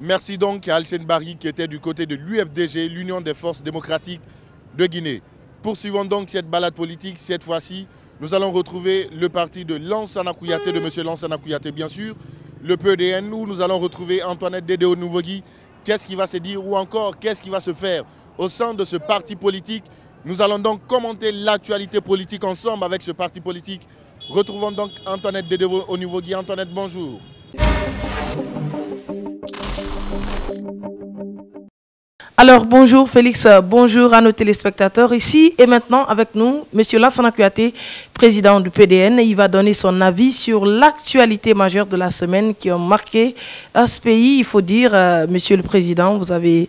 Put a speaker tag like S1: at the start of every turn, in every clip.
S1: Merci donc à Alcine Barry qui était du côté de l'UFDG, l'Union des forces démocratiques de Guinée. Poursuivons donc cette balade politique. Cette fois-ci, nous allons retrouver le parti de Lansana Kouyaté, de M. Lansana Kouyaté, bien sûr, le PEDN, où nous allons retrouver Antoinette Dédéo Nouvogui. Qu'est-ce qui va se dire ou encore qu'est-ce qui va se faire au sein de ce parti politique? Nous allons donc commenter l'actualité politique ensemble avec ce parti politique. Retrouvons donc Antoinette Dédéo Nouvogui. Antoinette, bonjour.
S2: Alors bonjour Félix, bonjour à nos téléspectateurs. Ici et maintenant avec nous, M. Lansana Kouyaté, président du PDN. Il va donner son avis sur l'actualité majeure de la semaine qui a marqué ce pays. Il faut dire, Monsieur le Président, vous avez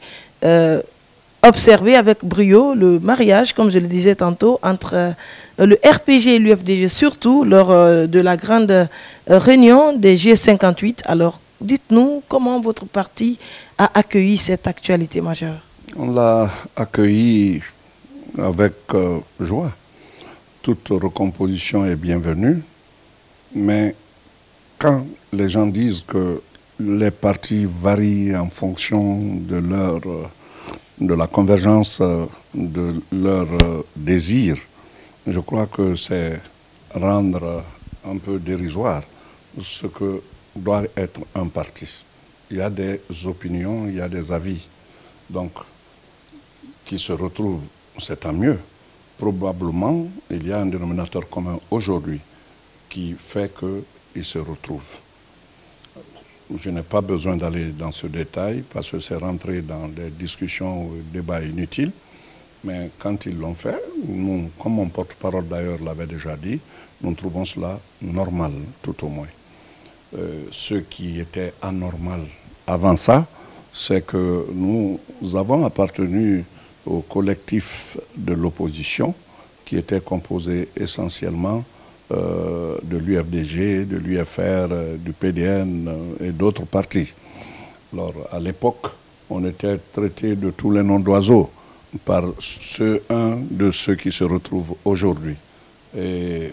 S2: observé avec brio le mariage, comme je le disais tantôt, entre le RPG et l'UFDG, surtout lors de la grande réunion des G58. Alors, dites-nous comment votre parti a accueilli cette actualité majeure.
S3: On l'a accueilli avec joie. Toute recomposition est bienvenue, mais quand les gens disent que les partis varient en fonction de la convergence de leurs désirs, je crois que c'est rendre un peu dérisoire ce que doit être un parti. Il y a des opinions, il y a des avis, donc qui se retrouvent, c'est tant mieux. Probablement, il y a un dénominateur commun aujourd'hui qui fait qu'ils se retrouvent. Je n'ai pas besoin d'aller dans ce détail parce que c'est rentrer dans des discussions, débats inutiles. Mais quand ils l'ont fait, nous, comme mon porte-parole d'ailleurs l'avait déjà dit, nous trouvons cela normal, tout au moins. Ce qui était anormal avant ça, c'est que nous avons appartenu au collectif de l'opposition qui était composé essentiellement de l'UFDG, de l'UFR, du PDN et d'autres partis. Alors, à l'époque, on était traité de tous les noms d'oiseaux par un de ceux qui se retrouvent aujourd'hui. Et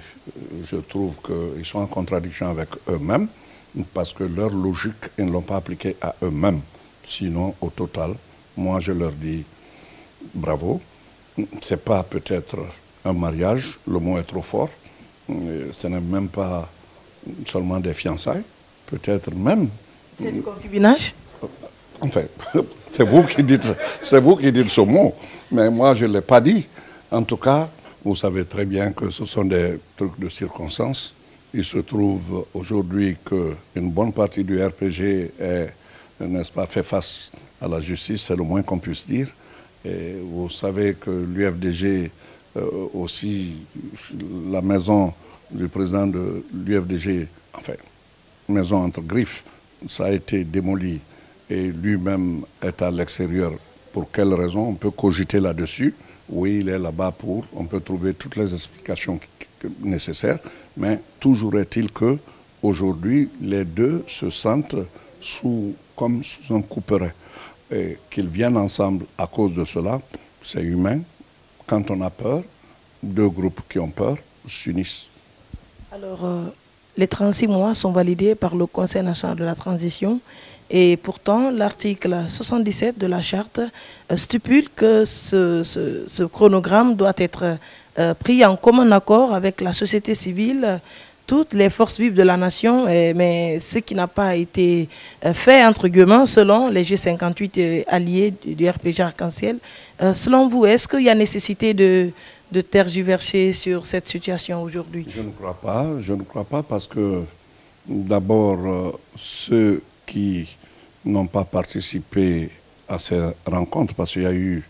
S3: je trouve qu'ils sont en contradiction avec eux-mêmes, parce que leur logique, ils ne l'ont pas appliquée à eux-mêmes. Sinon, au total, moi je leur dis bravo. Ce n'est pas peut-être un mariage, le mot est trop fort. Ce n'est même pas seulement des fiançailles, peut-être même...
S2: C'est du concubinage?
S3: Enfin, c'est vous qui dites ce mot, mais moi je ne l'ai pas dit. En tout cas, vous savez très bien que ce sont des trucs de circonstances. Il se trouve aujourd'hui qu'une bonne partie du RPG est, n'est-ce pas, fait face à la justice, c'est le moins qu'on puisse dire. Et vous savez que l'UFDG aussi, la maison du président de l'UFDG, enfin, maison entre griffes, ça a été démoli et lui-même est à l'extérieur. Pour quelle raison? On peut cogiter là-dessus. Oui, il est là-bas on peut trouver toutes les explications nécessaires, mais toujours est-il que aujourd'hui les deux se sentent comme sous un couperet. Et qu'ils viennent ensemble à cause de cela, c'est humain. Quand on a peur, deux groupes qui ont peur s'unissent.
S2: Alors, les 36 mois sont validés par le Conseil national de la transition et pourtant l'article 77 de la charte stipule que ce chronogramme doit être pris en commun accord avec la société civile, toutes les forces vives de la nation, mais ce qui n'a pas été fait, entre guillemets, selon les G58 alliés du RPG Arc-en-Ciel. Selon vous, est-ce qu'il y a nécessité de tergiverser sur cette situation aujourd'hui?
S3: Je ne crois pas parce que d'abord, ceux qui n'ont pas participé à ces rencontres, parce qu'il y a eu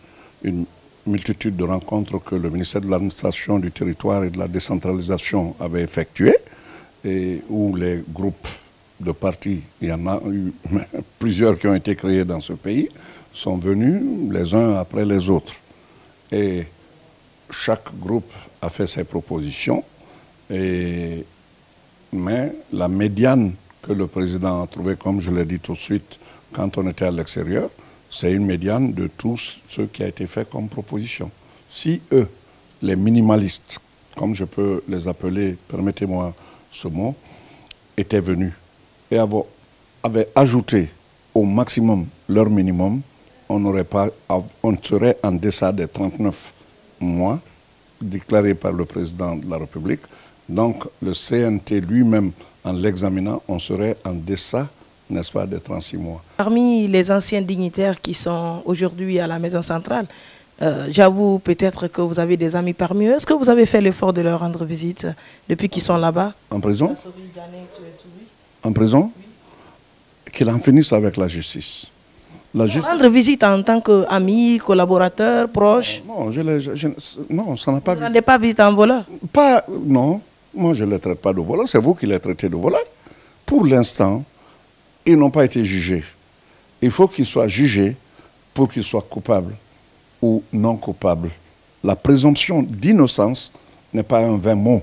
S3: une multitude de rencontres que le ministère de l'administration du territoire et de la décentralisation avait effectuées, et où les groupes de partis, il y en a eu plusieurs qui ont été créés dans ce pays, sont venus les uns après les autres. Et chaque groupe a fait ses propositions, mais la médiane que le président a trouvée, comme je l'ai dit tout de suite, quand on était à l'extérieur, c'est une médiane de tout ce qui a été fait comme proposition. Si eux, les minimalistes, comme je peux les appeler, permettez-moi ce mot, étaient venus et avaient ajouté au maximum leur minimum, on serait en deçà des 39 mois déclarés par le président de la République. Donc le CNT lui-même, en l'examinant, on serait en deçà, n'est-ce pas, des 36 mois.
S2: Parmi les anciens dignitaires qui sont aujourd'hui à la maison centrale, j'avoue peut-être que vous avez des amis parmi eux. Est-ce que vous avez fait l'effort de leur rendre visite depuis qu'ils sont là-bas?
S3: En prison? En prison? Oui. Qu'ils en finissent avec la justice.
S2: Rendre visite en tant qu'ami, collaborateur, proche?
S3: Non, non, ça n'a pas...
S2: Vous ne rendez pas visite en voleur?
S3: Non, moi je ne les traite pas de voleurs, c'est vous qui les traitez de voleurs. Pour l'instant, ils n'ont pas été jugés. Il faut qu'ils soient jugés pour qu'ils soient coupables ou non coupables. La présomption d'innocence n'est pas un vain mot.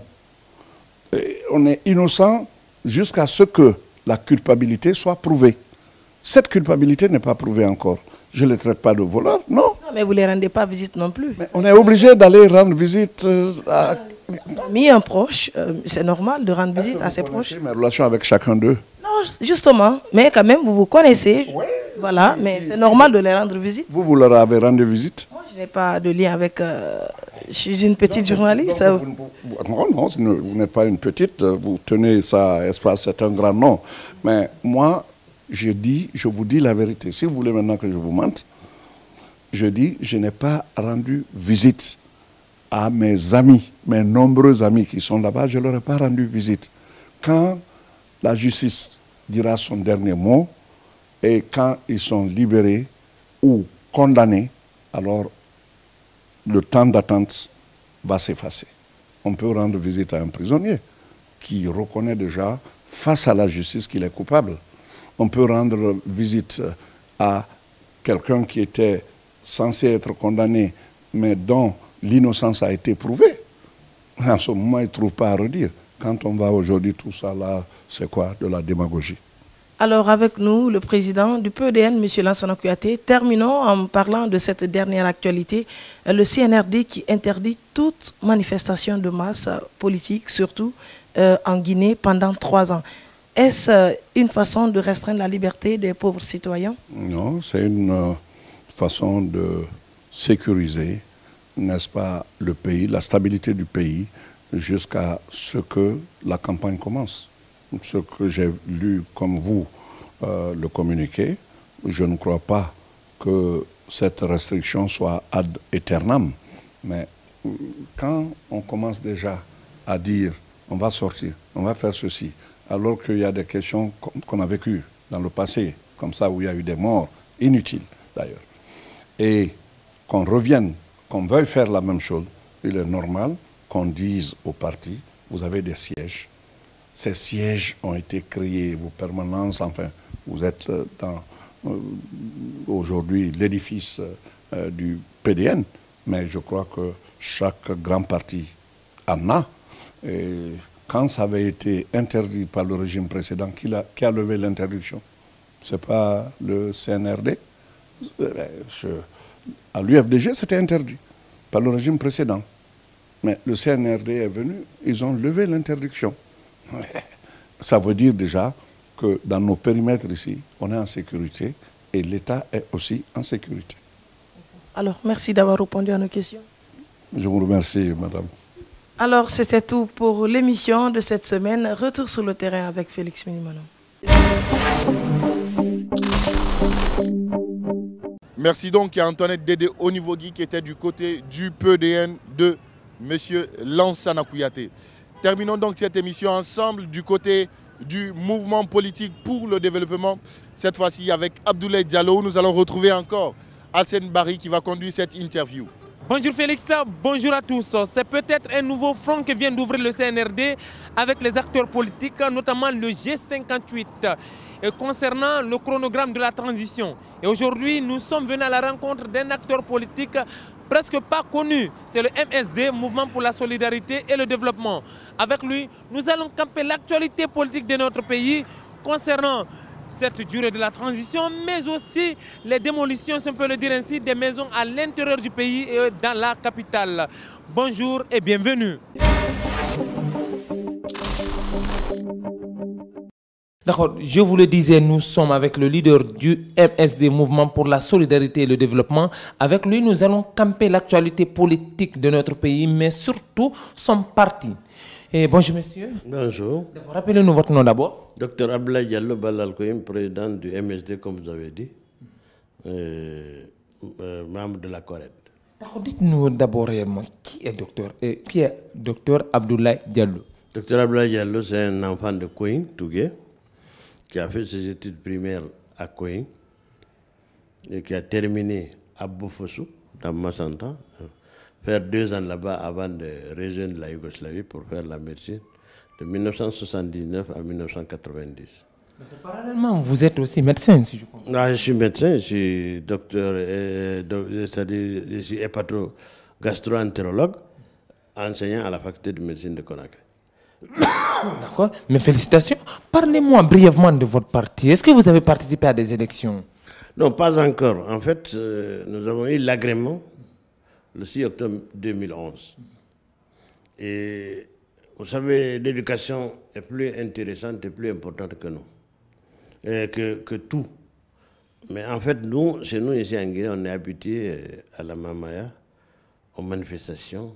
S3: On est innocent jusqu'à ce que la culpabilité soit prouvée. Cette culpabilité n'est pas prouvée encore. Je ne les traite pas de voleurs, non.
S2: Non, mais vous ne les rendez pas visite non plus.
S3: Mais on est obligé d'aller rendre visite à...
S2: Ami, un proche, c'est normal de rendre visite à ses proches.
S3: Mes relations avec chacun d'eux.
S2: Non, justement, mais quand même, vous vous connaissez. Oui, voilà, mais c'est normal de les rendre visite.
S3: Vous leur avez rendu visite?
S2: Moi, je n'ai pas de lien avec... je suis une petite journaliste.
S3: Non, vous n'êtes pas une petite. Vous tenez ça, espace, c'est un grand nom. Mais moi, je vous dis la vérité. Si vous voulez maintenant que je vous mente, je dis, je n'ai pas rendu visite à mes amis, mes nombreux amis qui sont là-bas, je ne leur ai pas rendu visite. Quand la justice dira son dernier mot et quand ils sont libérés ou condamnés, alors le temps d'attente va s'effacer. On peut rendre visite à un prisonnier qui reconnaît déjà face à la justice qu'il est coupable. On peut rendre visite à quelqu'un qui était censé être condamné, mais dont l'innocence a été prouvée. En ce moment, il ne trouve pas à redire. Quand on va aujourd'hui, tout ça là, c'est quoi? De la démagogie.
S2: Alors avec nous, le président du PEDN, M. Lansana Kouyaté. Terminons en parlant de cette dernière actualité. Le CNRD qui interdit toute manifestation de masse politique, surtout en Guinée, pendant 3 ans. Est-ce une façon de restreindre la liberté des pauvres citoyens? Non,
S3: c'est une façon de sécuriser, n'est-ce pas, le pays, la stabilité du pays, jusqu'à ce que la campagne commence. Ce que j'ai lu comme vous le communiqué, je ne crois pas que cette restriction soit ad aeternam. Mais quand on commence déjà à dire on va sortir, on va faire ceci, alors qu'il y a des questions qu'on a vécues dans le passé, comme ça où il y a eu des morts, inutiles d'ailleurs, et qu'on revienne, qu'on veuille faire la même chose, il est normal qu'on dise aux partis, vous avez des sièges. Ces sièges ont été créés, vos permanences, enfin, vous êtes dans aujourd'hui l'édifice du PDN, mais je crois que chaque grand parti en a. Et quand ça avait été interdit par le régime précédent, qui a levé l'interdiction? Ce n'est pas le CNRD. À l'UFDG, c'était interdit par le régime précédent. Mais le CNRD est venu, ils ont levé l'interdiction. Ça veut dire déjà que dans nos périmètres ici, on est en sécurité et l'État est aussi en sécurité. Alors, merci d'avoir répondu à nos questions. Je vous remercie, madame.
S2: Alors, c'était tout pour l'émission de cette semaine. Retour sur le terrain avec Félix Minimono.
S1: Merci donc à Antoinette Dédé Onivogui qui était du côté du PEDN de M. Lansana Kouyaté. Terminons donc cette émission ensemble du côté du mouvement politique pour le développement. Cette fois-ci avec Abdoulaye Diallo. Nous allons retrouver encore Alsen Barry qui va conduire cette interview.
S4: Bonjour Félix, bonjour à tous. C'est peut-être un nouveau front que vient d'ouvrir le CNRD avec les acteurs politiques, notamment le G58, concernant le chronogramme de la transition. Et aujourd'hui, nous sommes venus à la rencontre d'un acteur politique presque pas connu. C'est le MSD, Mouvement pour la solidarité et le développement. Avec lui, nous allons camper l'actualité politique de notre pays concernant cette durée de la transition, mais aussi les démolitions, si on peut le dire ainsi, des maisons à l'intérieur du pays et dans la capitale. Bonjour et bienvenue. D'accord, je vous le disais, nous sommes avec le leader du MSD, Mouvement pour la solidarité et le développement. Avec lui, nous allons camper l'actualité politique de notre pays, mais surtout son parti. Et bonjour monsieur.
S5: Bonjour.
S4: Rappelez-nous votre nom d'abord.
S5: Dr Abdoulaye Diallo Balalkoim, président du MSD, comme vous avez dit, membre de la CORED.
S4: Dites-nous d'abord réellement qui est docteur Abdoulaye Diallo.
S5: Dr Abdoulaye Diallo, c'est un enfant de Koing, Tougué, qui a fait ses études primaires à Koing et qui a terminé à Boufossou, dans Massanta, faire 2 ans là-bas avant de rejoindre la Yougoslavie pour faire la médecine de 1979 à 1990.
S4: Parallèlement, vous êtes aussi médecin, si je comprends.
S5: Je suis médecin, je suis docteur, c'est-à-dire je suis hépato-gastro-entérologue, enseignant à la faculté de médecine de Conakry.
S4: D'accord, mais félicitations. Parlez-moi brièvement de votre parti. Est-ce que vous avez participé à des élections?
S5: Non, pas encore. En fait, nous avons eu l'agrément le 6 octobre 2011. Et vous savez, l'éducation est plus intéressante et plus importante que nous, que tout. Mais en fait, nous, chez nous, ici en Guinée, on est habitués à la mamaya, aux manifestations,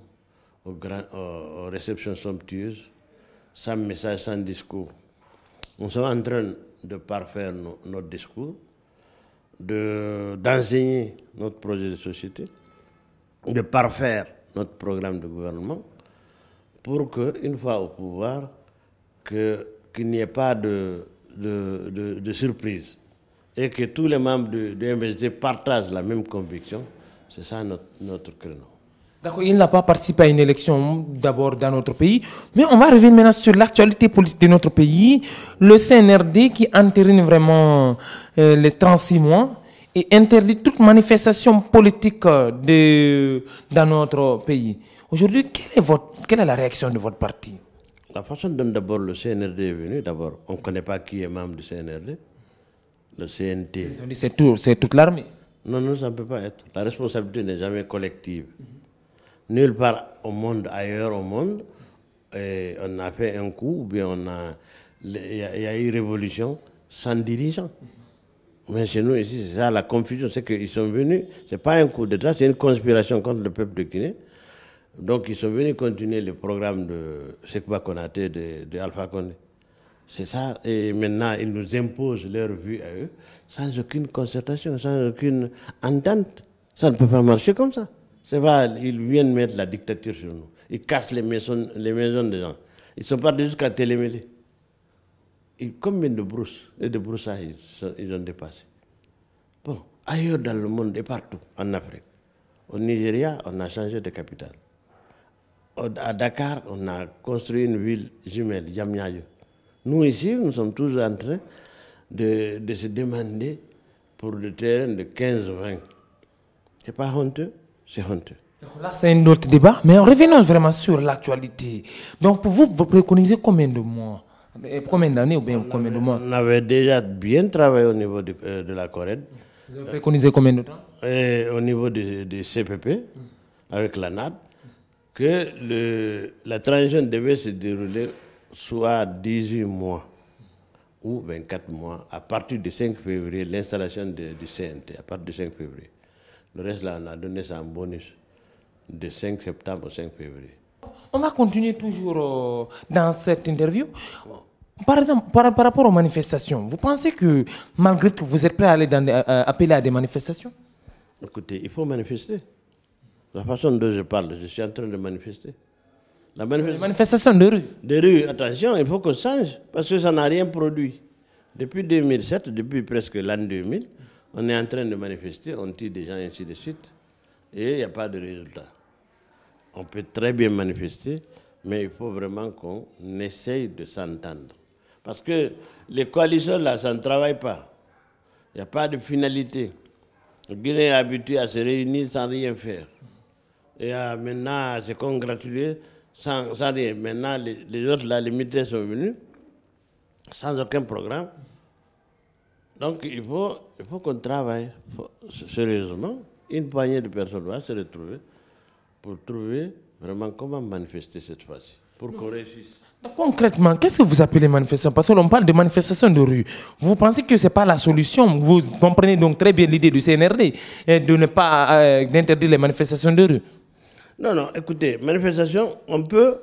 S5: aux réceptions somptueuses, sans message, sans discours. Nous sommes en train de parfaire notre discours, d'enseigner notre projet de société, de parfaire notre programme de gouvernement, pour qu'une fois au pouvoir, qu'il n'y ait pas de surprise et que tous les membres du MSD partagent la même conviction. C'est ça notre créneau.
S4: D'accord, il n'a pas participé à une élection d'abord dans notre pays, mais on va revenir maintenant sur l'actualité politique de notre pays. Le CNRD qui entérine vraiment les 36 mois et interdit toute manifestation politique dans notre pays. Aujourd'hui, quelle est la réaction de votre parti?
S5: La façon dont d'abord le CNRD est venu, d'abord, on ne connaît pas qui est membre du CNRD, le CNT.
S4: C'est toute l'armée.
S5: Non, ça ne peut pas être. La responsabilité n'est jamais collective. Nulle part au monde, ailleurs au monde, on a fait un coup, ou bien il y a eu révolution sans dirigeant. Mais chez nous ici, c'est ça la confusion, c'est qu'ils sont venus, ce n'est pas un coup d'État, c'est une conspiration contre le peuple de Guinée. Donc ils sont venus continuer le programme de Sekba Konaté, de Alpha Condé. C'est ça, et maintenant ils nous imposent leur vue à eux, sans aucune concertation, sans aucune entente. Ça ne peut pas marcher comme ça. C'est pas, ils viennent mettre la dictature sur nous. Ils cassent les maisons des gens. Ils sont partis jusqu'à Télémélé. Combien de brousses et de broussailles ils ont dépassé? Bon, ailleurs dans le monde et partout, en Afrique. Au Nigeria, on a changé de capitale. À Dakar, on a construit une ville jumelle, Diamniadio. Nous ici, nous sommes toujours en train de se demander pour le terrain de 15-20. C'est pas honteux? C'est honteux.
S4: Là, c'est un autre débat, mais revenons vraiment sur l'actualité. Donc, pour vous, vous préconisez combien de mois? Combien d'années ou bien combien de mois?
S5: On avait déjà bien travaillé au niveau de la CORED.
S4: Vous avez préconisé combien de temps?
S5: Au niveau du CPP, avec la NAD, que la transition devait se dérouler soit 18 mois ou 24 mois, à partir du 5 février, l'installation du CNT, à partir du 5 février. Le reste, là, on a donné ça en bonus de 5 septembre au 5 février.
S4: On va continuer toujours dans cette interview. Par exemple, par rapport aux manifestations, vous pensez que malgré tout, vous êtes prêt à aller appeler à des manifestations?
S5: Écoutez, il faut manifester. La façon dont je parle, je suis en train de manifester. Les
S4: manifestations de rue?
S5: De rue, attention, il faut qu'on change, parce que ça n'a rien produit. Depuis 2007, depuis presque l'an 2000, on est en train de manifester, on tue des gens, ainsi de suite, et il n'y a pas de résultat. On peut très bien manifester, mais il faut vraiment qu'on essaye de s'entendre. Parce que les coalitions, là, ça ne travaille pas. Il n'y a pas de finalité. Le Guinée est habitué à se réunir sans rien faire. Et maintenant, à se congratuler sans rien. Maintenant, les autres, là, les militaires sont venus, sans aucun programme. Donc, il faut qu'on travaille sérieusement. Une poignée de personnes va se retrouver pour trouver vraiment comment manifester cette fois-ci, pour qu'on réussisse.
S4: Concrètement, qu'est-ce que vous appelez manifestation? Parce qu'on parle de manifestation de rue. Vous pensez que ce n'est pas la solution? Vous comprenez donc très bien l'idée du CNRD de ne pas d'interdire les manifestations de rue?
S5: Non, non, écoutez, manifestation, on peut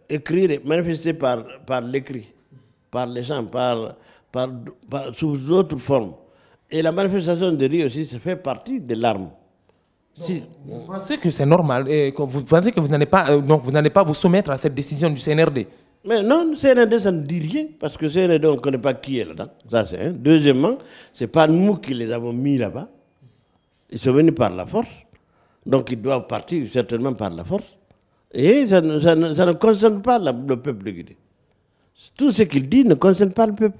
S5: écrire et manifester par l'écrit, par les gens, sous d'autres formes. Et la manifestation de rue aussi, ça fait partie de l'arme. Si.
S4: Vous pensez que c'est normal et que vous pensez que vous n'allez pas, donc vous n'allez pas vous soumettre à cette décision du CNRD?
S5: Mais non, CNRD, ça ne dit rien, parce que CNRD, on ne connaît pas qui est là-dedans. Ça, c'est un. Deuxièmement, ce n'est pas nous qui les avons mis là-bas. Ils sont venus par la force. Donc, ils doivent partir certainement par la force. Et ça ne concerne pas le peuple de Guinée. Tout ce qu'il dit ne concerne pas le peuple.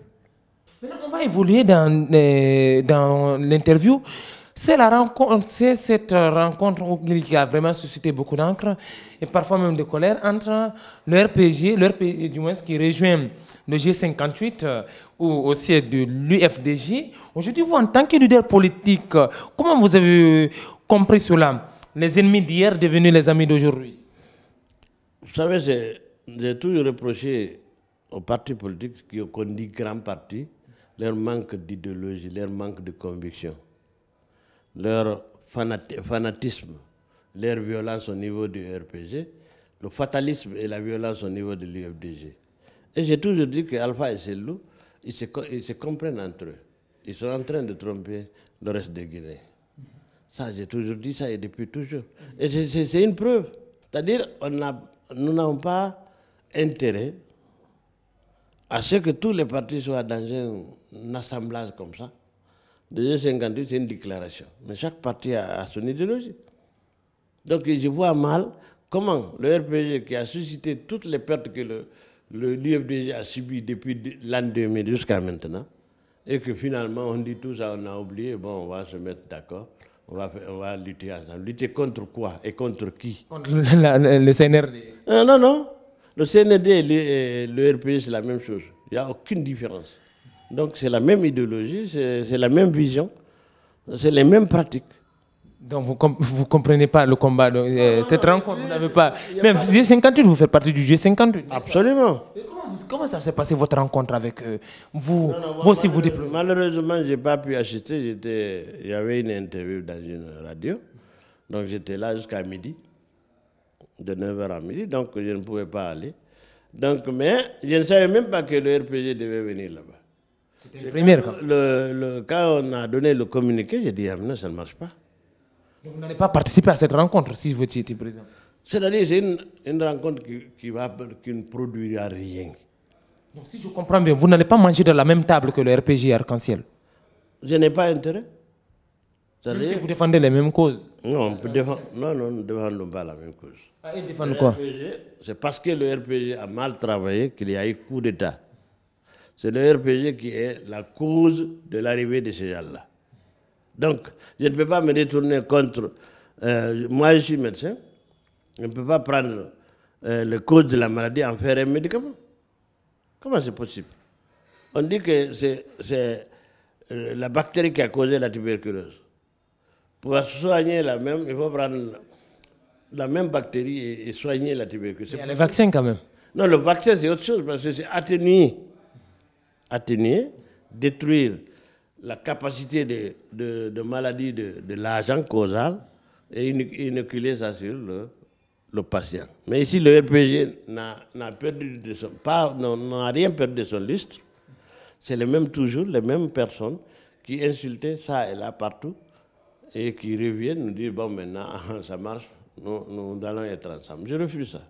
S4: Maintenant, on va évoluer dans l'interview. C'est cette rencontre qui a vraiment suscité beaucoup d'encre et parfois même de colère entre le RPG du moins qui rejoint le G58 ou aussi de l'UFDG. Aujourd'hui, vous, en tant que leader politique, comment vous avez compris cela? Les ennemis d'hier devenus les amis d'aujourd'hui?
S5: Vous savez, j'ai toujours reproché aux partis politiques qu'on dit grands partis leur manque d'idéologie, leur manque de conviction, leur fanatisme, leur violence au niveau du RPG, le fatalisme et la violence au niveau de l'UFDG. Et j'ai toujours dit qu'Alpha et Cellou, ils se comprennent entre eux. Ils sont en train de tromper le reste des Guinéens. Ça, j'ai toujours dit ça et depuis toujours. Et c'est une preuve. C'est-à-dire, nous n'avons pas intérêt à ce que tous les partis soient dans un assemblage comme ça. Le G58, c'est une déclaration. Mais chaque parti a son idéologie. Donc, je vois mal comment le RPG, qui a suscité toutes les pertes que l'UFDG a subies depuis l'an 2000 jusqu'à maintenant, et que finalement, on dit tout ça, on a oublié, bon, on va se mettre d'accord, on va lutter ensemble. Lutter contre quoi et contre qui?
S4: Contre le CNRD.
S5: Non, non. Le CNRD et le RPG, c'est la même chose. Il n'y a aucune différence. Donc, c'est la même idéologie, c'est la même vision, c'est les mêmes pratiques.
S4: Donc, vous ne comprenez pas le combat. Cette rencontre, vous n'avez pas... Même G58, vous faites partie du G58.
S5: Absolument.
S4: Comment ça s'est passé, votre rencontre avec eux? Vous aussi, vous déplorez.
S5: Malheureusement, je n'ai pas pu assister. Il y avait une interview dans une radio. Donc, j'étais là jusqu'à midi, de 9h à midi. Donc, je ne pouvais pas aller. Donc, mais je ne savais même pas que le RPG devait venir là-bas.
S4: C'était une première.
S5: Quand on a donné le communiqué, j'ai dit, ah, non, ça ne marche pas.
S4: Donc, vous n'allez pas participer à cette rencontre si vous étiez président?
S5: C'est-à-dire, c'est une rencontre qui ne produira rien.
S4: Donc, si je comprends bien, vous n'allez pas manger de la même table que le RPG Arc-en-Ciel?
S5: Je n'ai pas intérêt.
S4: Même si vous défendez les mêmes causes?
S5: Non, nous ne défendons pas la même cause.
S4: Ah, ils défendent quoi?
S5: C'est parce que le RPG a mal travaillé qu'il y a eu coup d'État. C'est le RPG qui est la cause de l'arrivée de ces gens-là. Donc, je ne peux pas me détourner contre... moi, je suis médecin. Je ne peux pas prendre la cause de la maladie et en faire un médicament. Comment c'est possible? On dit que c'est la bactérie qui a causé la tuberculose. Pour soigner la même, il faut prendre la même bactérie et soigner la tuberculose.
S4: Il y a les vaccins quand même.
S5: Non, le vaccin, c'est autre chose parce que c'est atténuer, détruire la capacité de maladie de l'agent causal et inoculer ça sur le patient. Mais ici, le RPG n'a rien perdu de son lustre. C'est toujours les mêmes personnes qui insultaient ça et là partout et qui reviennent nous dire, bon, maintenant, ça marche, nous allons être ensemble. Je refuse ça.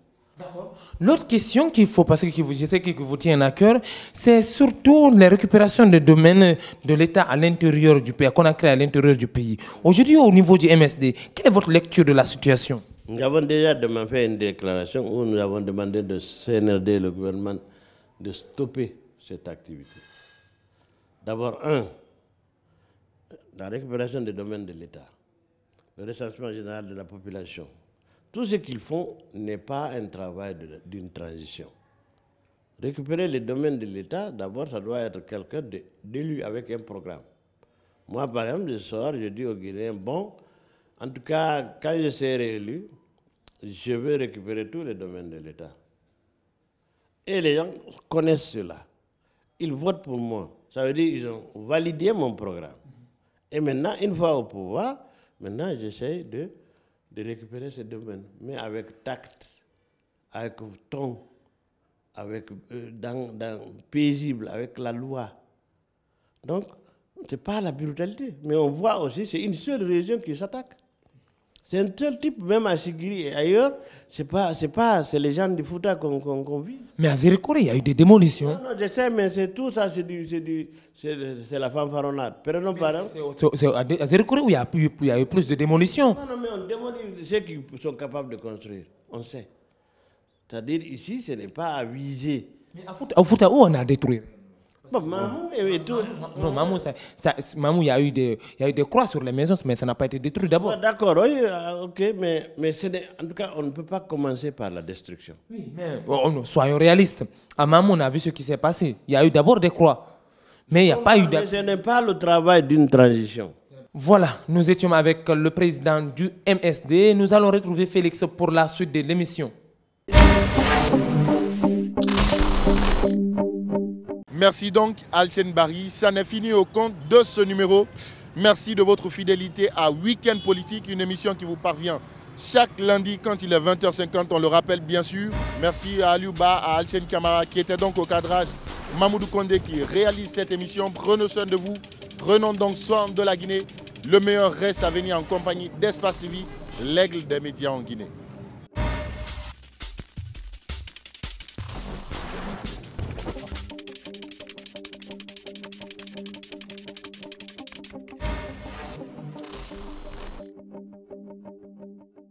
S4: L'autre question qu'il faut, parce que je sais que vous tient à cœur, c'est surtout la récupération des domaines de l'État à l'intérieur du pays, qu'on a créé à l'intérieur du pays. Aujourd'hui, au niveau du MSD, quelle est votre lecture de la situation?
S5: Nous avons déjà fait une déclaration où nous avons demandé de CNRD, le gouvernement, de stopper cette activité. D'abord, la récupération des domaines de l'État, le recensement général de la population. Tout ce qu'ils font n'est pas un travail d'une transition. Récupérer les domaines de l'État, d'abord, ça doit être quelqu'un d'élu avec un programme. Moi, par exemple, ce soir, je dis aux Guinéens, bon, en tout cas, quand je serai élu, je vais récupérer tous les domaines de l'État. Et les gens connaissent cela. Ils votent pour moi. Ça veut dire qu'ils ont validé mon programme. Et maintenant, une fois au pouvoir, maintenant j'essaie de récupérer ce domaine. Mais avec tact, avec ton, avec paisible, avec la loi. Donc, ce n'est pas la brutalité. Mais on voit aussi, c'est une seule région qui s'attaque. C'est un tel type, même à Sigiri et ailleurs, c'est les gens du Fouta qu'on vit.
S4: Mais à Zérekore, il y a eu des démolitions.
S5: Non, je sais, mais c'est tout ça, c'est la fanfaronnade. Prenons par exemple.
S4: À Zérekore, où il y a eu plus de démolitions.
S5: Non, mais on démolit ceux qui sont capables de construire. On sait. C'est-à-dire, ici, ce n'est pas à viser.
S4: Mais à Fouta, où on a détruit?
S5: Bon, Mamou et tout.
S4: Non, Mamou, il y a eu des croix sur les maisons, mais ça n'a pas été détruit d'abord.
S5: D'accord, oui, ok, mais en tout cas, on ne peut pas commencer par la destruction.
S4: Oui, mais soyons réalistes. À Mamou, on a vu ce qui s'est passé. Il y a eu d'abord des croix, mais il n'y a pas eu
S5: Mais ce n'est pas le travail d'une transition.
S4: Voilà, nous étions avec le président du MSD. Nous allons retrouver Félix pour la suite de l'émission.
S1: Merci donc Alcène Barry. Ça n'est fini au compte de ce numéro. Merci de votre fidélité à Week-end Politique, une émission qui vous parvient chaque lundi quand il est 20h50. On le rappelle bien sûr. Merci à Aliouba, à Alcène Kamara qui était donc au cadrage. Mamoudou Kondé qui réalise cette émission. Prenez soin de vous. Prenons donc soin de la Guinée. Le meilleur reste à venir en compagnie d'Espace TV, l'aigle des médias en Guinée.